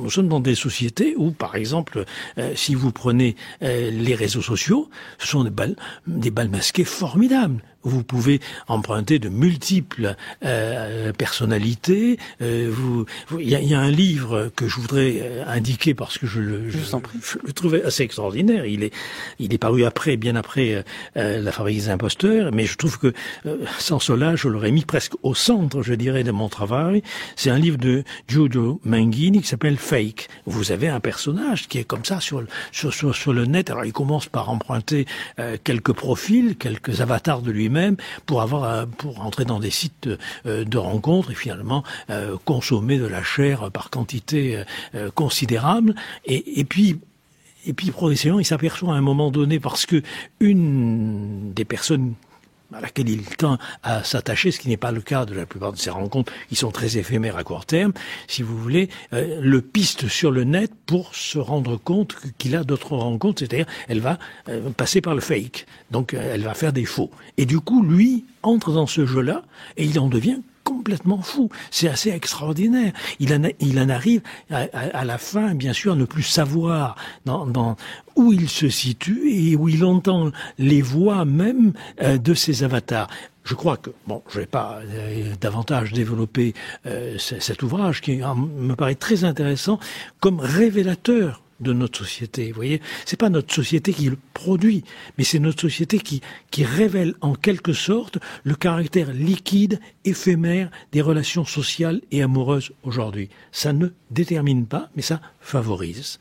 Nous sommes dans des sociétés où, par exemple, si vous prenez les réseaux sociaux, ce sont des balles masquées formidables. Vous pouvez emprunter de multiples personnalités. Il y a un livre que je voudrais indiquer parce que je le trouvais assez extraordinaire. Il est paru bien après La Fabrique des imposteurs, mais je trouve que sans cela, je l'aurais mis presque au centre, je dirais, de mon travail. C'est un livre de Giorgio Mangini qui s'appelle Fake. Vous avez un personnage qui est comme ça sur le net. Alors il commence par emprunter quelques profils, quelques avatars de lui-même pour entrer dans des sites de rencontres et finalement consommer de la chair par quantité considérable. Et puis progressivement, il s'aperçoit à un moment donné, parce que une des personnes à laquelle il tend à s'attacher, ce qui n'est pas le cas de la plupart de ces rencontres, qui sont très éphémères à court terme, si vous voulez, le piste sur le net pour se rendre compte qu'il a d'autres rencontres, c'est-à-dire elle va passer par le fake, donc elle va faire des faux. Et du coup, lui entre dans ce jeu-là et il en devient complètement fou. C'est assez extraordinaire. Il en arrive à la fin, bien sûr, à ne plus savoir dans où il se situe et où il entend les voix même de ses avatars. Je crois que, je ne vais pas davantage développer cet ouvrage qui me paraît très intéressant comme révélateur de notre société. Vous voyez, c'est pas notre société qui le produit, mais c'est notre société qui révèle en quelque sorte le caractère liquide, éphémère des relations sociales et amoureuses aujourd'hui. Ça ne détermine pas, mais ça favorise.